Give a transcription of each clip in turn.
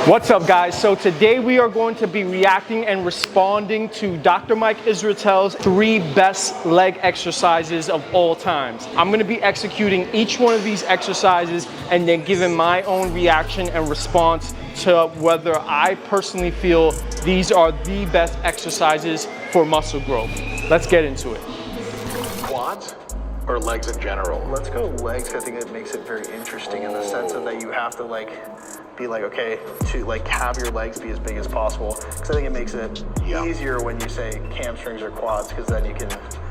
What's up, guys? So today we are going to be reacting and responding to Dr. Mike Israetel's 3 best leg exercises of all times. I'm going to be executing each one of these exercises and then giving my own reaction and response to whether I personally feel these are the best exercises for muscle growth. Let's get into it. Quads or legs in general? Let's go legs. I think it makes it very interesting in the sense of that you have to be okay to have your legs be as big as possible, because I think it makes it easier when you say hamstrings or quads, because then you can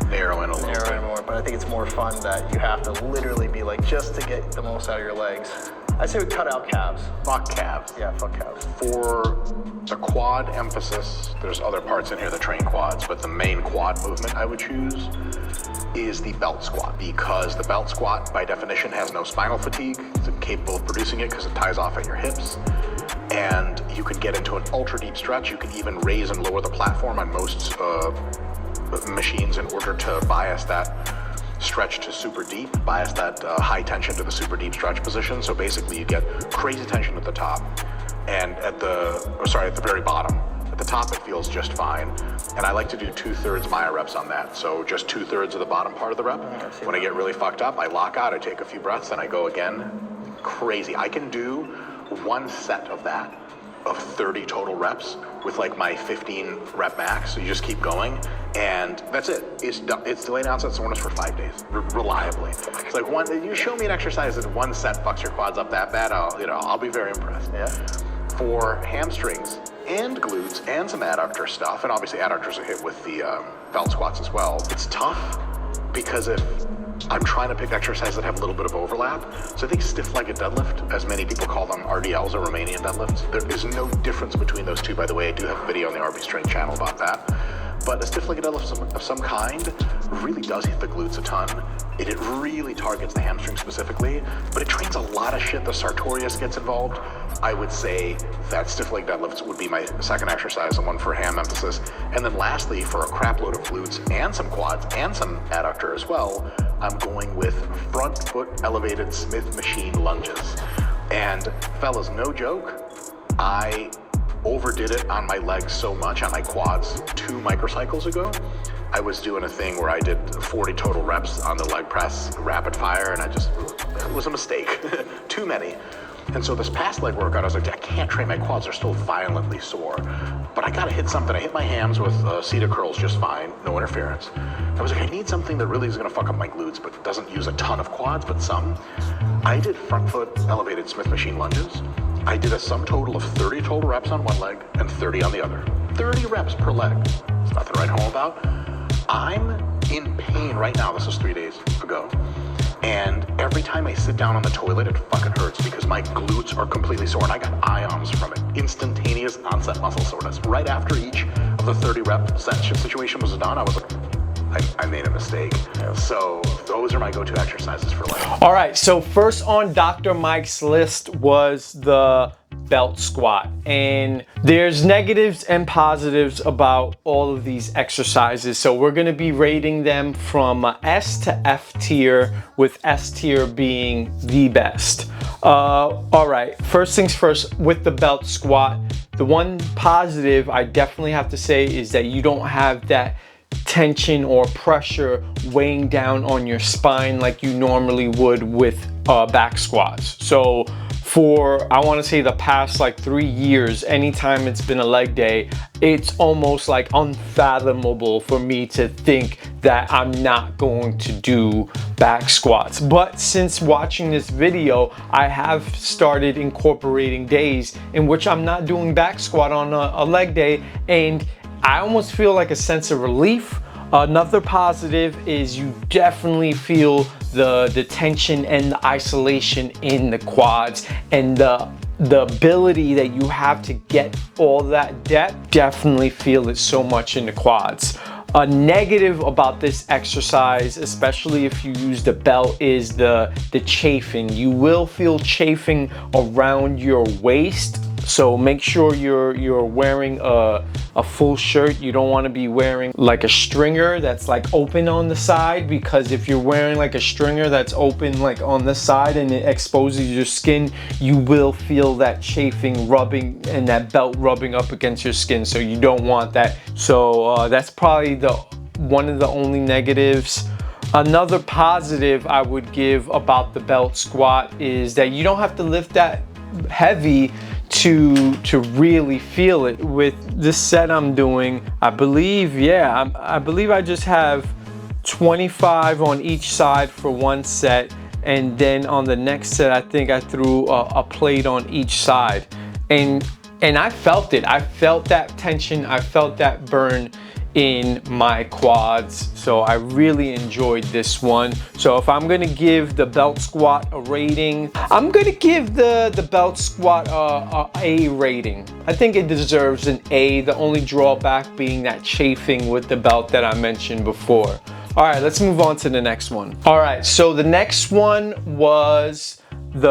narrow in a little bit more. But I think it's more fun that you have to literally be just to get the most out of your legs. I say we cut out calves. Fuck calves. Yeah, fuck calves. For the quad emphasis, there's other parts in here that train quads, but the main quad movement I would choose is the belt squat, because the belt squat by definition has no spinal fatigue. It's incapable of producing it because it ties off at your hips, and you can get into an ultra deep stretch. You can even raise and lower the platform on most machines in order to bias that stretch to super deep, bias that high tension to the super deep stretch position. So basically you get crazy tension at the top and at the very bottom. At the top it feels just fine, and I like to do 2/3 Maya reps on that. So just 2/3 of the bottom part of the rep. When I get really fucked up, I lock out, I take a few breaths, and I go again. Crazy. I can do one set of that of 30 total reps with my 15 rep max. So you just keep going, and that's it. It's delayed onset soreness for 5 days, reliably. It's you show me an exercise that one set fucks your quads up that bad, I'll be very impressed. Yeah. For hamstrings and glutes and some adductor stuff, and obviously adductors are hit with the belt squats as well. It's tough because if I'm trying to pick exercises that have a little bit of overlap. So I think stiff-legged deadlift, as many people call them, RDLs or Romanian deadlifts. There is no difference between those two, by the way. I do have a video on the RB Strength channel about that. But a stiff-legged deadlift of some kind really does hit the glutes a ton. It really targets the hamstring specifically, but it trains a lot of shit. The sartorius gets involved. I would say that stiff-legged deadlifts would be my second exercise, the one for ham emphasis. And then lastly, for a crap load of glutes and some quads and some adductor as well, I'm going with front foot elevated Smith machine lunges. And fellas, no joke, I overdid it on my legs so much, on my quads 2 microcycles ago. I was doing a thing where I did 40 total reps on the leg press, rapid fire, and it was a mistake. Too many. And so this past leg workout, I was like, I can't train my quads, they're still violently sore. But I gotta hit something. I hit my hams with seated curls just fine, no interference. I was like, I need something that really is gonna fuck up my glutes, but doesn't use a ton of quads, but some. I did front foot elevated Smith machine lunges. I did a sum total of 30 total reps on one leg and 30 on the other. 30 reps per leg. There's nothing to write home about. I'm in pain right now. This was 3 days ago. And every time I sit down on the toilet, it fucking hurts because my glutes are completely sore, and I got ions from it. Instantaneous onset muscle soreness. Right after each of the 30 rep situation was done, I was like, I made a mistake. So those are my go-to exercises for legs. All right, so first on Dr. Mike's list was the belt squat, and there's negatives and positives about all of these exercises, so we're going to be rating them from S to F tier, with S tier being the best. All right, first things first, with the belt squat, the one positive I definitely have to say is that you don't have that tension or pressure weighing down on your spine like you normally would with back squats. So for, I want to say, the past 3 years, anytime it's been a leg day, it's almost unfathomable for me to think that I'm not going to do back squats. But since watching this video, I have started incorporating days in which I'm not doing back squat on a leg day, and I almost feel like a sense of relief. Another positive is you definitely feel the tension and the isolation in the quads, and the ability that you have to get all that depth. Definitely feel it so much in the quads. A negative about this exercise, especially if you use the belt, is the chafing. You will feel chafing around your waist So make sure you're wearing a full shirt. You don't want to be wearing like a stringer that's like open on the side, because if you're wearing like a stringer that's open like on the side and it exposes your skin, you will feel that chafing, rubbing, and that belt rubbing up against your skin. So you don't want that. So that's probably one of the only negatives. Another positive I would give about the belt squat is that you don't have to lift that heavy to really feel it. With this set I'm doing, I believe I just have 25 on each side for one set, and then on the next set I think I threw a plate on each side, and I felt it. I felt that tension, I felt that burn in my quads. So I really enjoyed this one. So if I'm gonna give the belt squat a rating, I'm gonna give the belt squat a A rating. I think it deserves an A, the only drawback being that chafing with the belt that I mentioned before. All right, let's move on to the next one. All right, so the next one was the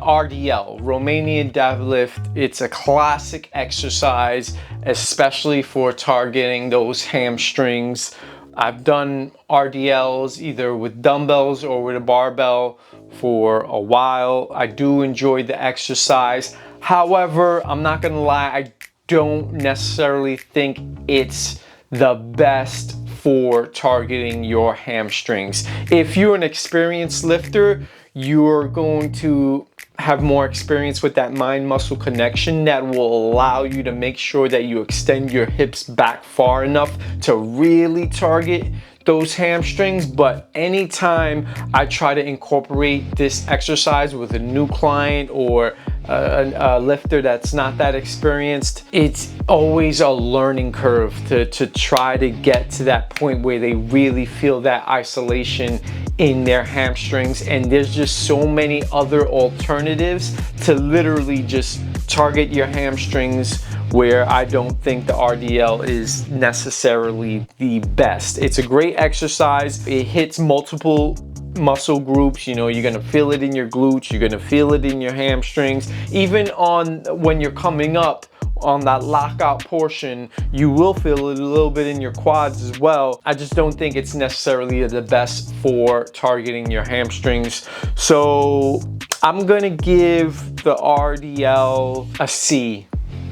RDL, Romanian deadlift. It's a classic exercise, especially for targeting those hamstrings. I've done RDLs either with dumbbells or with a barbell for a while. I do enjoy the exercise. However, I'm not gonna lie, I don't necessarily think it's the best for targeting your hamstrings. If you're an experienced lifter, you're going to have more experience with that mind-muscle connection that will allow you to make sure that you extend your hips back far enough to really target those hamstrings. But anytime I try to incorporate this exercise with a new client or a lifter that's not that experienced, it's always a learning curve to try to get to that point where they really feel that isolation in their hamstrings. And there's just so many other alternatives to literally just target your hamstrings, where I don't think the RDL is necessarily the best. It's a great exercise. It hits multiple muscle groups. You know, you're gonna feel it in your glutes, you're gonna feel it in your hamstrings. Even when you're coming up on that lockout portion, you will feel it a little bit in your quads as well. I just don't think it's necessarily the best for targeting your hamstrings. So I'm gonna give the RDL a C.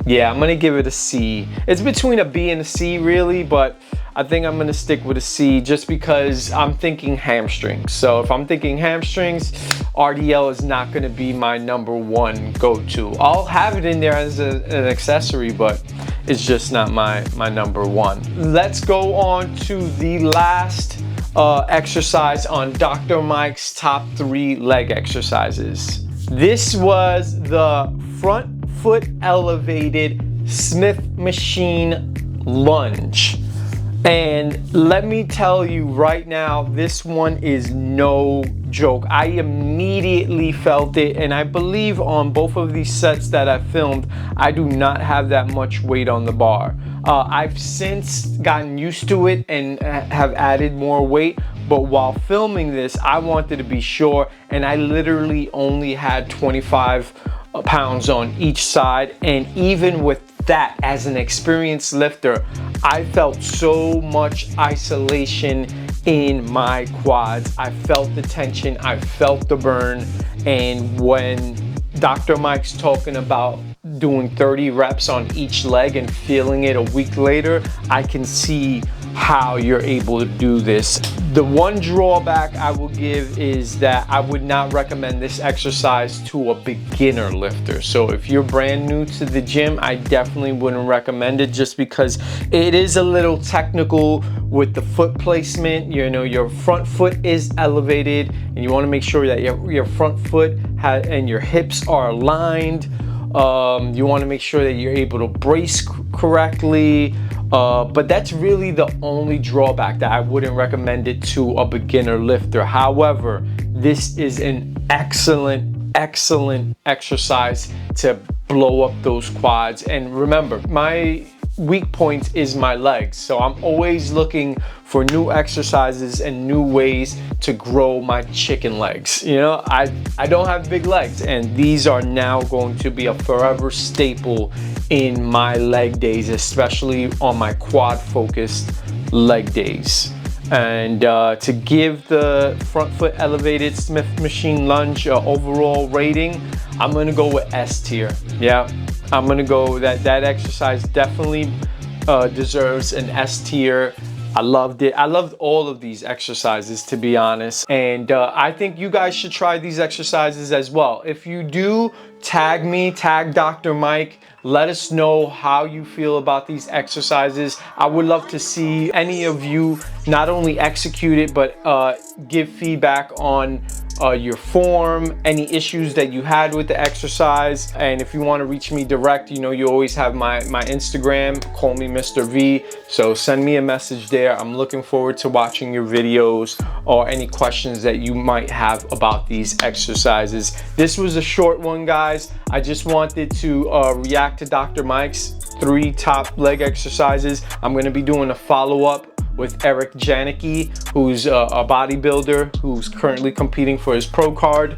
Yeah, I'm gonna give it a C. It's between a B and a C really, but I think I'm gonna stick with a C just because I'm thinking hamstrings. So if I'm thinking hamstrings, RDL is not gonna be my number one go-to. I'll have it in there as an accessory, but it's just not my number one. Let's go on to the last exercise on Dr. Mike's top 3 leg exercises. This was the front foot elevated Smith machine lunge. And let me tell you right now, this one is no joke. I immediately felt it, and I believe on both of these sets that I filmed, I do not have that much weight on the bar. I've since gotten used to it and have added more weight, but while filming this, I wanted to be sure, and I literally only had 25 pounds on each side. And even with that, as an experienced lifter, I felt so much isolation in my quads. I felt the tension, I felt the burn. And when Dr. Mike's talking about doing 30 reps on each leg and feeling it a week later, I can see how you're able to do this. The one drawback I will give is that I would not recommend this exercise to a beginner lifter. So if you're brand new to the gym, I definitely wouldn't recommend it, just because it is a little technical with the foot placement. You know, your front foot is elevated and you want to make sure that your front foot and your hips are aligned. You want to make sure that you're able to brace correctly. But that's really the only drawback, that I wouldn't recommend it to a beginner lifter. However, this is an excellent exercise to blow up those quads. And remember, my weak point is my legs. So I'm always looking for new exercises and new ways to grow my chicken legs. You know, I don't have big legs, and these are now going to be a forever staple in my leg days, especially on my quad focused leg days. And to give the front foot elevated Smith machine lunge overall rating, I'm gonna go with S tier. Yeah, I'm gonna go that exercise definitely deserves an S tier. I loved it. I loved all of these exercises, to be honest. And I think you guys should try these exercises as well. If you do, tag me, tag Dr. Mike. Let us know how you feel about these exercises. I would love to see any of you not only execute it, but give feedback on your form, any issues that you had with the exercise. And if you want to reach me direct, you know, you always have my Instagram, call me Mr. V. So send me a message there. I'm looking forward to watching your videos or any questions that you might have about these exercises. This was a short one, guys. I just wanted to react to Dr. Mike's 3 top leg exercises. I'm going to be doing a follow-up with Eric Janicki, who's a bodybuilder who's currently competing for his pro card.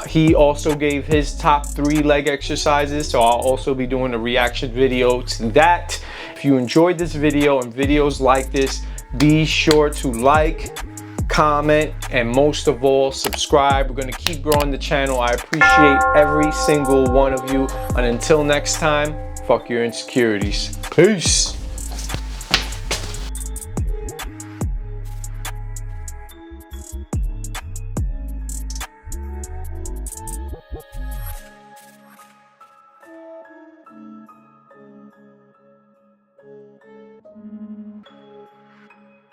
He also gave his top 3 leg exercises, so I'll also be doing a reaction video to that. If you enjoyed this video and videos like this, be sure to like, comment, and most of all, subscribe. We're going to keep growing the channel. I appreciate every single one of you. And until next time, fuck your insecurities. Peace.